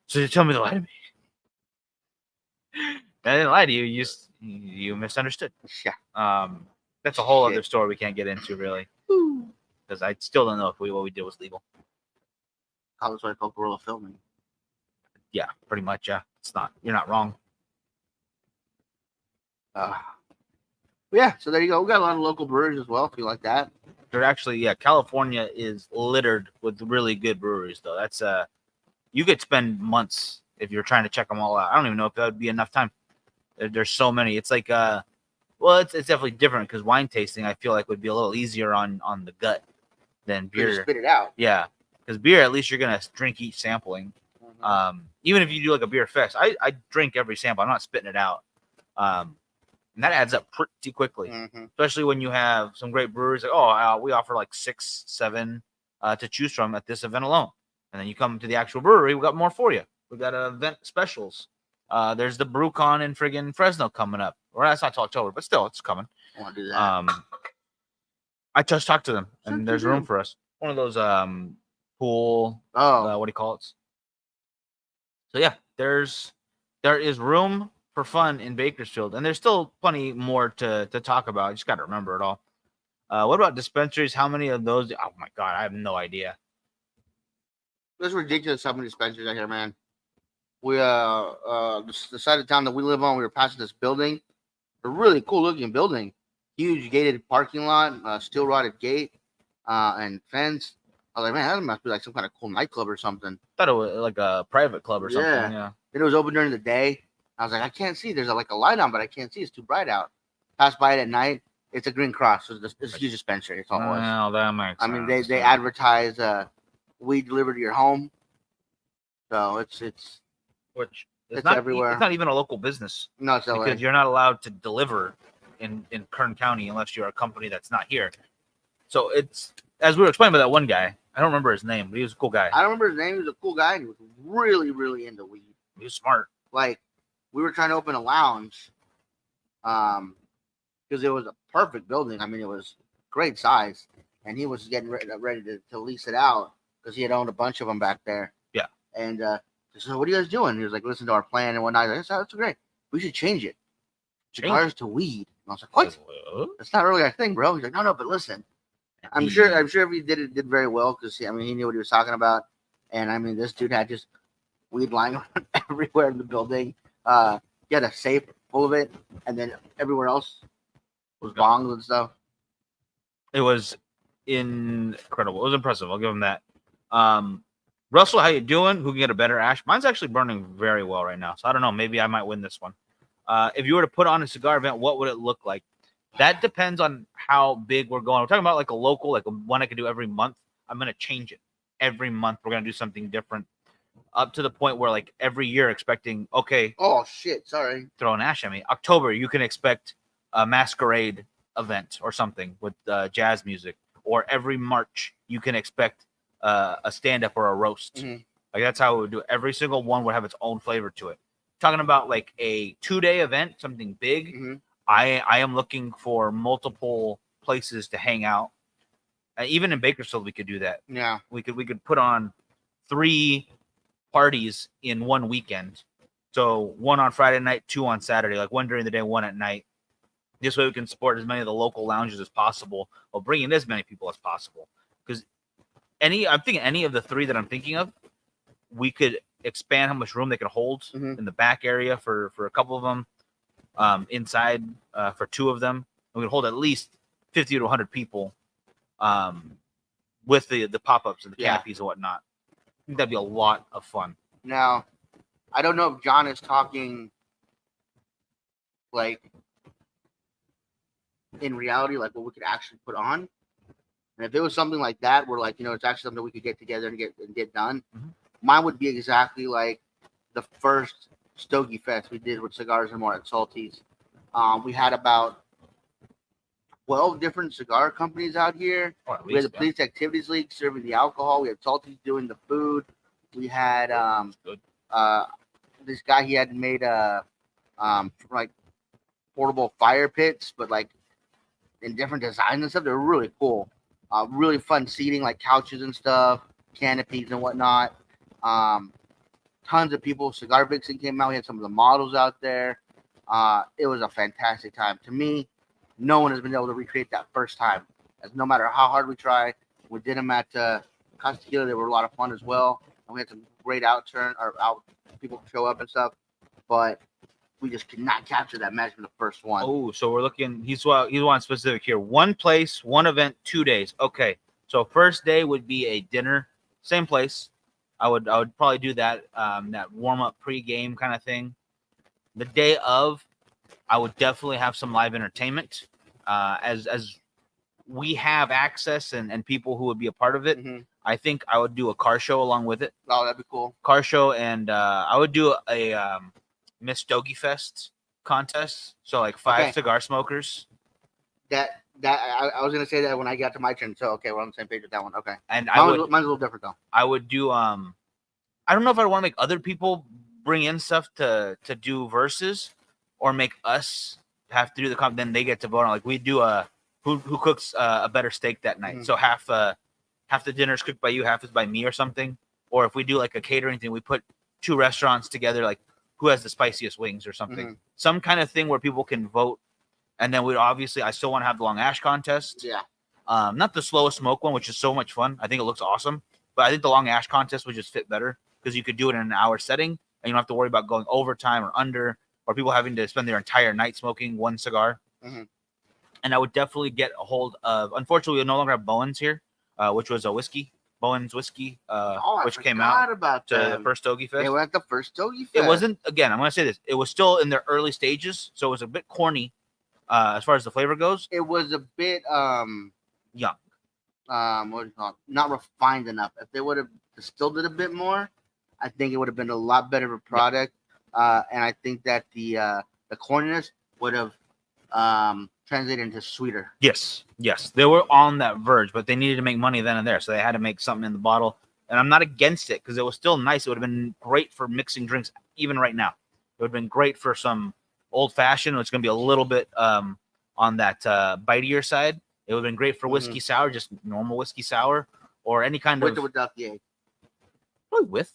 So you tell me to lie to me. I didn't lie to you. You misunderstood. Yeah. That's a whole Shit. other story we can't get into really, because I still don't know if what we did was legal. College Life Gorilla filming. Yeah, pretty much. Yeah, it's not. You're not wrong. Yeah, so there you go. We got a lot of local breweries as well, if you like that. They're actually, yeah, California is littered with really good breweries, though. That's you could spend months if you're trying to check them all out. I don't even know if that would be enough time. There's so many. It's like well, it's definitely different because wine tasting I feel like would be a little easier on the gut than You beer. just spit it out. Yeah, because beer at least you're gonna drink each sampling. Even if you do like a beer fest, I drink every sample. I'm not spitting it out. And that adds up pretty quickly, especially when you have some great breweries. Like, we offer like 6, 7 to choose from at this event alone. And then you come to the actual brewery, we got more for you. We got event specials. There's the BrewCon in friggin' Fresno coming up. Or that's not till October, but still, it's coming. I want to do that. I just talked to them, and there's room for us. One of those pool. What do you call it? So yeah, there is room for fun in Bakersfield, and there's still plenty more to talk about. You just got to remember it all. What about dispensaries? How many of those? Oh my god, I have no idea. It's ridiculous how many dispensaries out here, man. We the side of town that we live on, we were passing this building, a really cool looking building, huge gated parking lot, steel rotted gate, and fence. I was like, man, that must be like some kind of cool nightclub or something. I thought it was like a private club or something. Yeah. Then it was open during the day. I was like, I can't see. There's like a light on, but I can't see. It's too bright out. Pass by it at night. It's a Green Cross. So it's a huge dispensary. It's all it was. Well, that makes sense. I mean, they advertise weed delivered to your home. So it's not everywhere. It's not even a local business. No, it's LA. Because you're not allowed to deliver in Kern County unless you're a company that's not here. So it's, as we were explaining about that one guy, I don't remember his name, but he was a cool guy. I don't remember his name. He was a cool guy, and he was really, really into weed. He was smart. Like, we were trying to open a lounge, because it was a perfect building. I mean, it was great size, and he was getting ready to lease it out because he had owned a bunch of them back there. Yeah. And so, what are you guys doing? He was like, listen to our plan and whatnot. I was like, that's great. We should change it. Cigars to weed. And I was like, what? That's not really our thing, bro. He's like, no, but listen. I'm sure if he did very well because he knew what he was talking about. And I mean, this dude had just weed lying around everywhere in the building. He had a safe full of it, and then everywhere else was bongs and stuff. It was incredible. It was impressive. I'll give him that. Russell, how you doing? Who can get a better ash? Mine's actually burning very well right now, so I don't know. Maybe I might win this one. If you were to put on a cigar event, what would it look like? That depends on how big we're going. We're talking about like a local, like one I could do every month. I'm going to change it. Every month, we're going to do something different. Up to the point where, like, every year expecting, okay. Oh, shit. Sorry. Throw an ash at me. October, you can expect a masquerade event or something with jazz music. Or every March, you can expect a stand-up or a roast. Mm-hmm. Like, that's how we would do it. Every single one would have its own flavor to it. Talking about, like, a 2-day event, something big. Mm-hmm. I am looking for multiple places to hang out. Even in Bakersfield, we could do that. Yeah. We could put on 3 parties in one weekend. So 1 on Friday night, 2 on Saturday, like 1 during the day, 1 at night. This way we can support as many of the local lounges as possible while bringing in as many people as possible. Because I'm thinking any of the 3 that I'm thinking of, we could expand how much room they could hold in the back area for a couple of them. Inside for 2 of them, we could hold at least 50 to 100 people with the pop-ups and the canopies and whatnot. I think that'd be a lot of fun. Now, I don't know if John is talking like in reality, like what we could actually put on. And if it was something like that, where like, it's actually something we could get together and get done, mine would be exactly like the first Stogie Fest we did with Cigars and More at Salty's. We had about 12 different cigar companies out here. We had the Police Activities League serving the alcohol. We had Salty's doing the food. We had This guy, he had made like portable fire pits, but like in different designs and stuff. They're really cool. Really fun seating, like couches and stuff, canopies and whatnot. Um, Tons of people. Cigar Vixen came out. We had some of the models out there. It was a fantastic time. To me, no one has been able to recreate that first time. As no matter how hard we try, we did them at Casa Tequila. They were a lot of fun as well. And we had some great people show up and stuff. But we just could not capture that magic from the first one. Oh, so we're looking. He's one specific here. One place, one event, 2 days. Okay, so first day would be a dinner, same place. I would probably do that that warm up pre-game kind of thing. The day of, I would definitely have some live entertainment. As we have access and people who would be a part of it. Mm-hmm. I think I would do a car show along with it. Oh, that'd be cool. Car show, and I would do a Miss Stogie Fest contest. So like 5 cigar smokers. I was gonna say that when I got to my turn. So okay, we're on the same page with that one. Okay. And mine's a little different though. I would do I don't know if I want to make other people bring in stuff to do verses, or make us have to do the comp. Then they get to vote on. Like we do who cooks a better steak that night. Mm-hmm. So half the dinner is cooked by you, half is by me or something. Or if we do like a catering thing, we put 2 restaurants together, like who has the spiciest wings or something. Mm-hmm. Some kind of thing where people can vote. And then I still want to have the long ash contest. Yeah. Not the slowest smoke one, which is so much fun. I think it looks awesome. But I think the long ash contest would just fit better because you could do it in an hour setting and you don't have to worry about going overtime or under, or people having to spend their entire night smoking one cigar. Mm-hmm. And I would definitely get a hold of, unfortunately, we no longer have Bowen's here, which was a whiskey. Bowen's whiskey, which came out about to the first Stogie Fest. They were at the first Stogie Fest. It wasn't, again, I'm going to say this, it was still in their early stages, so it was a bit corny as far as the flavor goes. It was a bit young. What do you call it? Not refined enough. If they would have distilled it a bit more, I think it would have been a lot better of a product. Yeah. And I think that the corniness would have translated into sweeter. Yes. They were on that verge, but they needed to make money then and there, so they had to make something in the bottle. And I'm not against it because it was still nice. It would have been great for mixing drinks, even right now. It would have been great for some old fashioned. It's going to be a little bit on that bitier side. It would have been great for whiskey sour, just normal whiskey sour, or any kind with or without the egg. Probably with.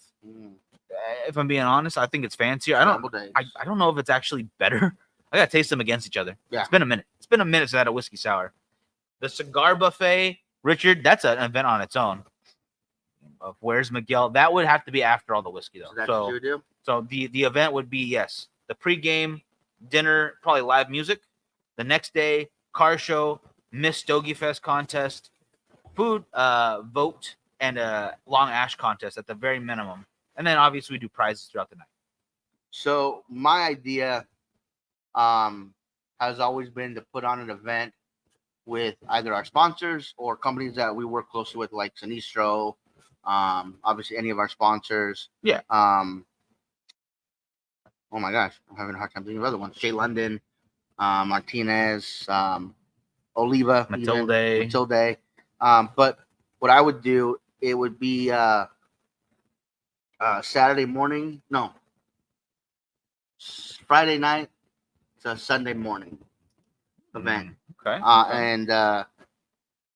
If I'm being honest, I think it's fancier. I don't know if it's actually better. I gotta taste them against each other. Yeah. It's been a minute since I had a whiskey sour. The cigar buffet, Richard, that's an event on its own. Of Where's Miguel? That would have to be after all the whiskey, though. So that's what you would do? So the event would be, yes, the pregame, dinner, probably live music. The next day, car show, Miss Stogie Fest contest, food vote, and a long ash contest at the very minimum. And then obviously we do prizes throughout the night. So my idea has always been to put on an event with either our sponsors or companies that we work closely with, like Sinistro, obviously any of our sponsors. Yeah. Oh my gosh, I'm having a hard time thinking of other ones. Shea London, Martinez, Oliva, Matilde. But what I would do, it would be Saturday morning. No, Friday night to Sunday morning event. Okay. And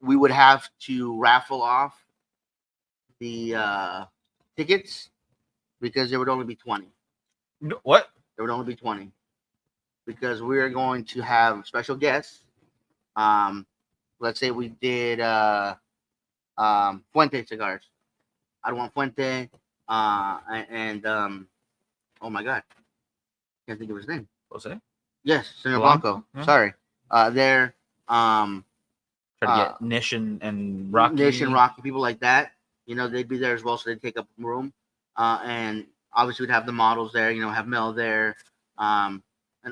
we would have to raffle off the tickets because there would only be 20. What? There would only be 20 because we are going to have special guests. Let's say we did Fuente cigars. I'd want Fuente and oh my god, can't think of his name. Jose? Yes, Senor Blanco. Yeah. Sorry. They're try to get Nish and Rocky. Nish and Rocky, people like that. You know, they'd be there as well, so they'd take up room. And obviously we'd have the models there, you know, have Mel there, and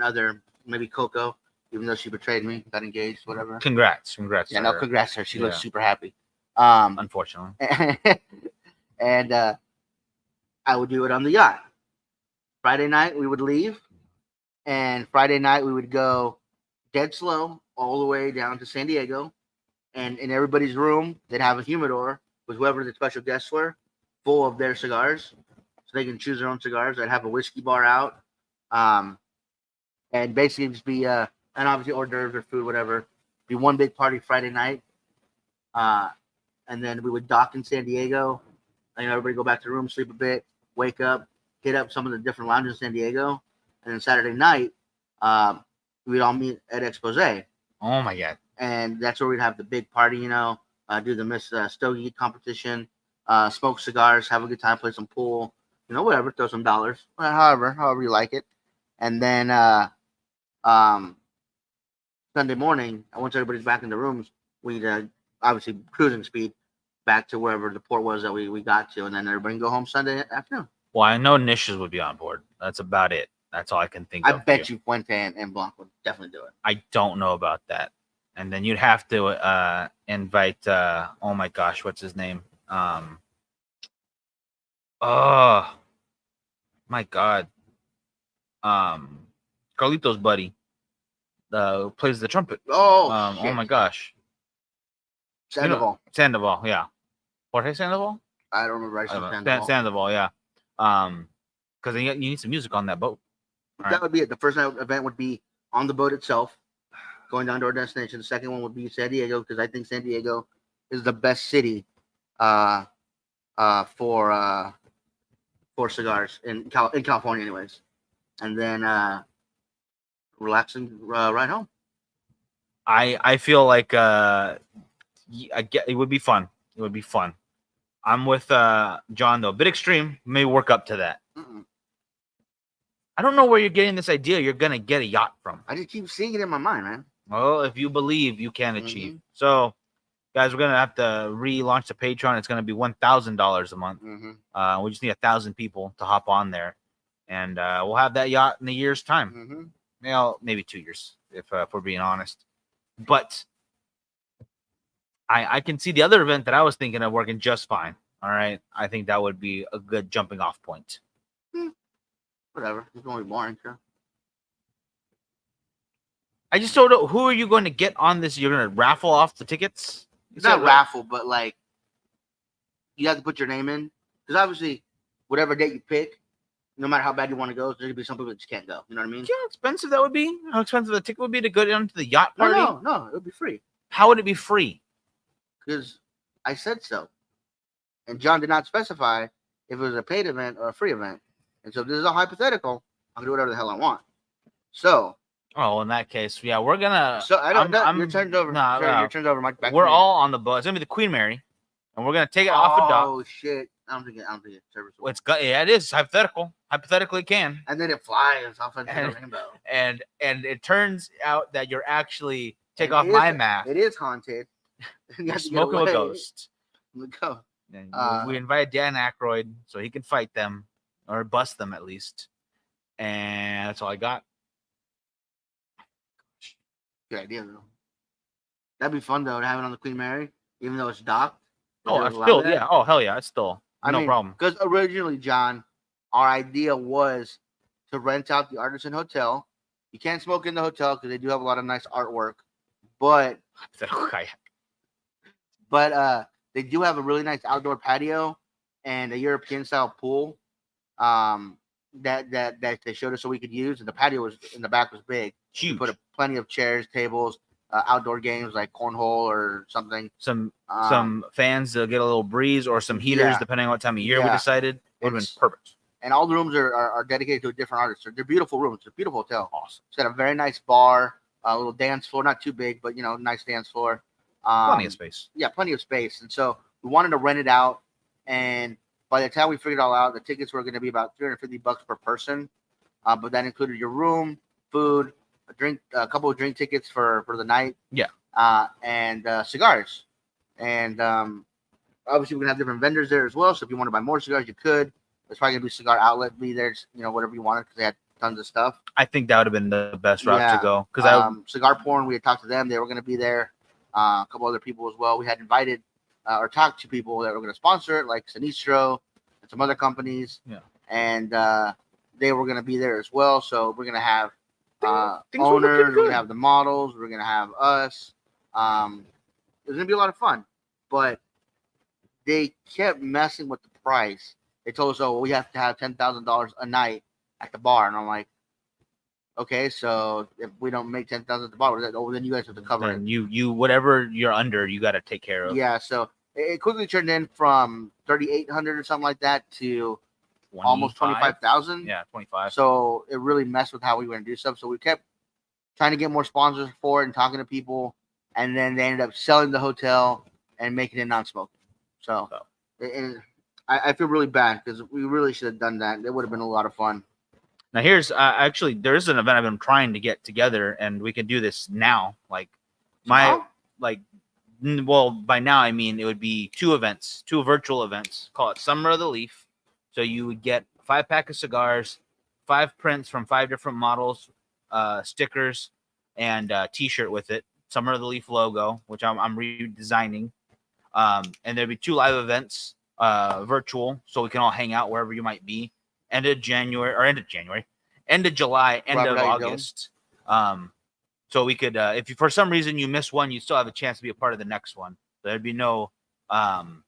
other, maybe Coco, even though she betrayed me, got engaged, whatever. Congrats. Yeah, no, congrats to her. She looks super happy. Unfortunately. And I would do it on the yacht. Friday night we would leave, and Friday night we would go dead slow all the way down to San Diego, and in everybody's room they'd have a humidor with whoever the special guests were, full of their cigars. so they can choose their own cigars. I'd have a whiskey bar out, um, and basically just be and obviously hors d'oeuvres or food, whatever. Be one big party Friday night, uh, and then we would dock in San Diego. And everybody go back to the room, sleep a bit, wake up, hit up some of the different lounges in San Diego, and then Saturday night, we'd all meet at Expose. Oh my god! And that's where we'd have the big party, do the Miss Stogie competition, smoke cigars, have a good time, play some pool, whatever, throw some dollars, however you like it. And then Sunday morning, once everybody's back in the rooms, we'd obviously cruising speed back to wherever the port was that we got to, and then everybody can go home Sunday afternoon. Well, I know Nishes would be on board. That's about it. That's all I can think I of. bet you Fuente and Blanc would definitely do it. I don't know about that. And then you'd have to invite oh my gosh, what's his name? Oh my god. Carlito's buddy. Plays the trumpet. Oh my gosh. Sandoval. Sandoval, yeah. Jorge Sandoval? I don't remember. Sandoval. Sandoval, yeah. Because you need some music on that boat. That would be it. The first night event would be on the boat itself, going down to our destination. The second one would be San Diego, because I think San Diego is the best city for cigars in California, anyways. And then relaxing ride home. I feel like it would be fun. It would be fun. I'm with John though. A bit extreme. Maybe work up to that. Mm-mm. I don't know where you're getting this idea. You're gonna get a yacht from. I just keep seeing it in my mind, man. Well, if you believe, you can achieve. Mm-hmm. So, guys, we're gonna have to relaunch the Patreon. It's gonna be $1,000 a month. Mm-hmm. We just need 1,000 people to hop on there, and we'll have that yacht in a year's time. Mm-hmm. Well, maybe 2 years, if we're being honest. But I can see the other event that I was thinking of working just fine. All right, I think that would be a good jumping off point. Whatever, it's going to be boring, sure. I just don't know, who are you going to get on this? You're going to raffle off the tickets? It's not raffle, but like you have to put your name in, because obviously, whatever date you pick, no matter how bad you want to go, there's going to be some people that just can't go. You know what I mean? You know how expensive that would be? How expensive the ticket would be to go down to the yacht party? No, it would be free. How would it be free? Because I said so. And John did not specify if it was a paid event or a free event. And so if this is a hypothetical, I can do whatever the hell I want. So. Oh, in that case, yeah, we're going to. So I don't know. Your turn's over. Nah, sure, your turn's over, Mike. We're all on the boat. It's going to be the Queen Mary. And we're going to take it off a dock. Oh, shit. I don't think it's serviceable. Yeah, it is hypothetical. Hypothetically, it can. And then it flies off into the rainbow. And it turns out that you're actually take off my mask. It is haunted. You're smoking a ghost. Go. And we invited Dan Aykroyd so he can fight them or bust them at least. And that's all I got. Good idea, though. That'd be fun, though, to have it on the Queen Mary, even though it's docked. Oh, it's still, yeah. Oh, hell yeah. It's still no problem. Because originally, John, our idea was to rent out the Artisan Hotel. You can't smoke in the hotel because they do have a lot of nice artwork. But they do have a really nice outdoor patio and a European-style pool that they showed us so we could use. And the patio was in the back was big. Huge. We put plenty of chairs, tables, outdoor games like cornhole or something. Some fans to get a little breeze or some heaters, depending on what time of year we decided. It would have been perfect. And all the rooms are dedicated to a different artist. They're beautiful rooms. It's a beautiful hotel. Awesome. It's got a very nice bar, a little dance floor, not too big, but nice dance floor. Plenty of space. Yeah, plenty of space. And so we wanted to rent it out. And by the time we figured it all out, the tickets were going to be about $350 per person. But that included your room, food, a couple of drink tickets for the night. Yeah. And cigars. And obviously we're gonna have different vendors there as well. So if you want to buy more cigars, you could. There's probably gonna be cigar outlet be there, whatever you wanted, because they had tons of stuff. I think that would have been the best route to go. Because cigar porn, we had talked to them. They were gonna be there. A couple other people as well. We had invited or talked to people that were gonna sponsor it, like Sinistro and some other companies. Yeah. And they were gonna be there as well. So we're gonna have owners. We're gonna have the models. We're gonna have us. It's gonna be a lot of fun, but they kept messing with the price. they told us, oh, we have to have $10,000 a night at the bar, and I'm like, okay, so if we don't make 10,000 at the bar, then you guys have to cover Then it. you whatever you're under, you got to take care of. Yeah, so it quickly turned in from 3,800 or something like that to almost 25,000. Yeah, 25. So it really messed with how we were gonna do stuff. So we kept trying to get more sponsors for it and talking to people, and then they ended up selling the hotel and making it non-smoking. So I feel really bad because we really should have done that. It would have been a lot of fun. Now here's actually there's an event I've been trying to get together, and we can do this now. Like well, by now I mean it would be two virtual events. Call it Summer of the Leaf. So you would get 5-pack of cigars, 5 prints from 5 different models, stickers, and T-shirt with it. Summer of the Leaf logo, which I'm redesigning. And there'd be 2 live events, virtual, so we can all hang out wherever you might be. End of July, end of August. So we could, if you, for some reason you miss one, you still have a chance to be a part of the next one. There'd be no one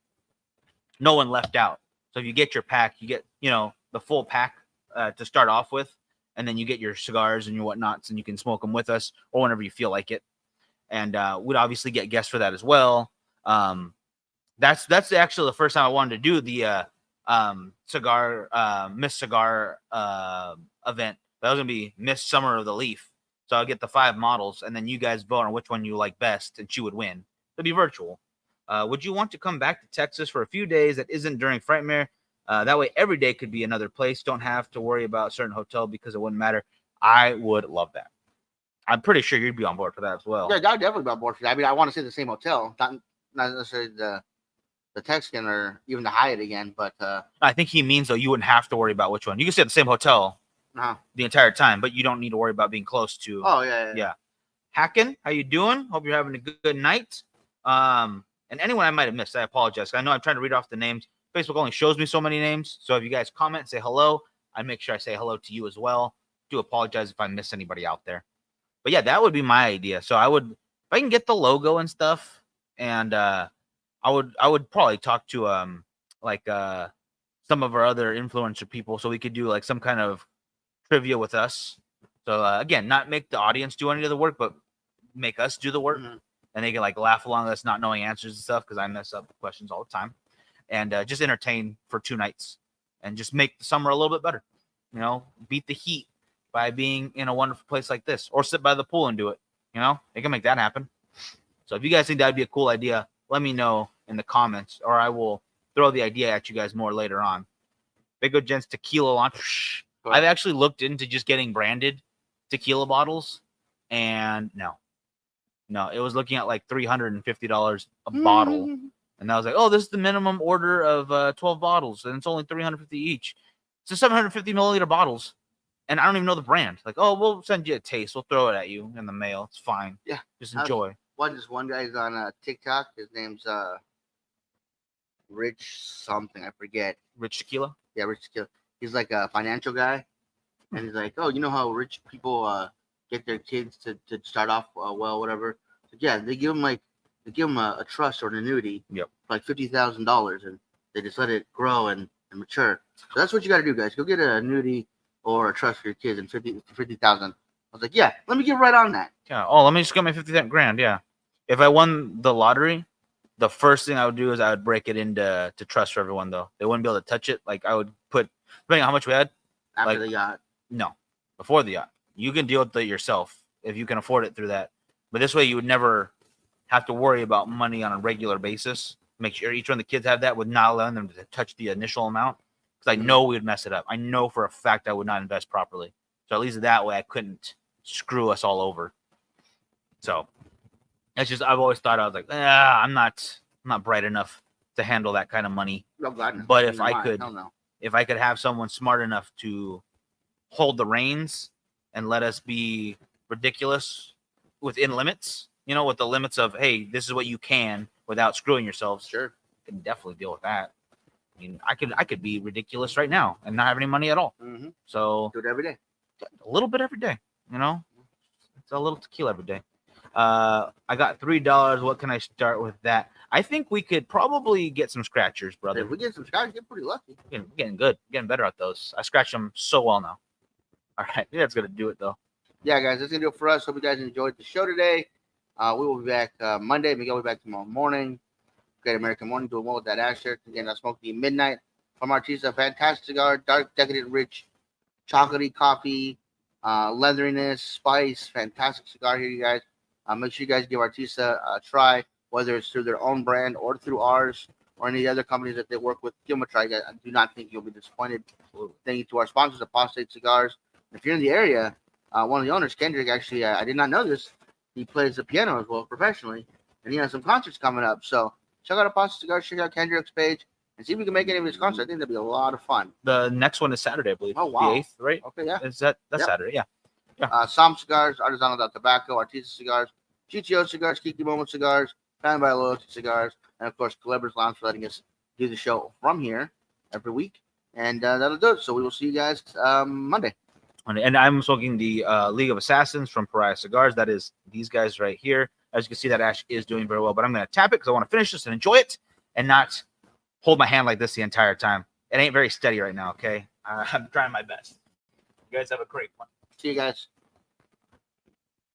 left out. So if you get your pack, you get, the full pack to start off with, and then you get your cigars and your whatnots, and you can smoke them with us or whenever you feel like it. And we'd obviously get guests for that as well. That's actually the first time I wanted to do the Miss Cigar event. That was gonna be Miss Summer of the Leaf. So I'll get the 5 models, and then you guys vote on which one you like best, and she would win. It'll be virtual. Would you want to come back to Texas for a few days that isn't during Frightmare? That way every day could be another place. Don't have to worry about a certain hotel because it wouldn't matter. I would love that. I'm pretty sure you'd be on board for that as well. Yeah, I'd definitely be on board for that. I mean, I want to stay the same hotel, not necessarily the Texan or even the Hyatt again, but I think he means though you wouldn't have to worry about which one. You can stay at the same hotel the entire time, but you don't need to worry about being close to. Oh yeah. Hacken, how you doing? Hope you're having a good night. And anyone I might have missed, I apologize. I know I'm trying to read off the names. Facebook only shows me so many names, so if you guys comment and say hello, I make sure I say hello to you as well. Do apologize if I miss anybody out there. But yeah, that would be my idea. So if I can get the logo and stuff, and I would probably talk to some of our other influencer people, so we could do like some kind of trivia with us. So again, not make the audience do any of the work, but make us do the work, and they can like laugh along with us not knowing answers and stuff because I mess up questions all the time, and just entertain for 2 nights and just make the summer a little bit better. Beat the heat by being in a wonderful place like this, or sit by the pool and do it. They can make that happen. So if you guys think that'd be a cool idea, let me know in the comments, or I will throw the idea at you guys more later on. Big O Gents tequila launch. I've actually looked into just getting branded tequila bottles, and no, it was looking at like $350 a bottle, and I was like, oh, this is the minimum order of 12 bottles, and it's only $350 each. It's 750 milliliter bottles, and I don't even know the brand. Like, oh, we'll send you a taste. We'll throw it at you in the mail. It's fine. Yeah, just enjoy. This one guy's on TikTok. His name's Rich something. I forget. Rich Tequila? Yeah, Rich Tequila. He's like a financial guy. And he's like, oh, you know how rich people get their kids to start off well, whatever. So yeah, they give them a trust or an annuity. Yep. For like $50,000, and they just let it grow and mature. So that's what you got to do, guys. Go get an annuity or a trust for your kids and $50,000. I was like, yeah, let me get right on that. Yeah. Oh, let me just get my $50,000. Yeah. If I won the lottery, the first thing I would do is I would break it into trust for everyone, though. They wouldn't be able to touch it. Like I would put, depending on how much we had. After the yacht. No, before the yacht. You can deal with it yourself if you can afford it through that. But this way, you would never have to worry about money on a regular basis. Make sure each one of the kids have that with not allowing them to touch the initial amount. Because I know we would mess it up. I know for a fact I would not invest properly. So at least that way I couldn't screw us all over. So it's just, I've always thought, I was like, I'm not bright enough to handle that kind of money. No, God, no. But if I could have someone smart enough to hold the reins and let us be ridiculous within limits, with the limits of, hey, this is what you can without screwing yourselves. Sure. I can definitely deal with that. I mean, I could be ridiculous right now and not have any money at all. Mm-hmm. So do it every day. A little bit every day, It's a little tequila every day. I got $3. What can I start with that? I think we could probably get some scratchers, brother. If we get some scratches, get pretty lucky. Getting good, getting better at those. I scratch them so well now. All right, that's gonna do it though. Yeah, guys, that's gonna do it for us. Hope you guys enjoyed the show today. We will be back Monday. Miguel will be back tomorrow morning. Great American Morning, doing well with that ash shirt. Again, I smoked the Midnight from Artisa. Fantastic cigar, dark, decadent, rich, chocolatey coffee, leatheriness, spice. Fantastic cigar here, you guys. Make sure you guys give Artisa a try, whether it's through their own brand or through ours or any other companies that they work with. Give them a try, guys. I do not think you'll be disappointed. Thank you to our sponsors, Apostate Cigars. If you're in the area, one of the owners, Kendrick, actually, I did not know this. He plays the piano as well professionally, and he has some concerts coming up. So check out Apostate Cigars, check out Kendrick's page, and see if we can make any of his concerts. I think that'd be a lot of fun. The next one is Saturday, I believe. Oh, wow. The 8th, right? Okay, yeah. Is that's Saturday? Yeah. Som Cigars, Artisanal Tobacco, Artisa Cigars, GTO Cigars, Kiki Moment Cigars, Founded by Loyalty Cigars, and of course, Calibra's Lounge for letting us do the show from here every week. And that'll do it. So we will see you guys Monday. And I'm smoking the League of Assassins from Pariah Cigars. That is these guys right here. As you can see, that ash is doing very well. But I'm going to tap it because I want to finish this and enjoy it and not hold my hand like this the entire time. It ain't very steady right now, okay? I'm trying my best. You guys have a great one. See you guys.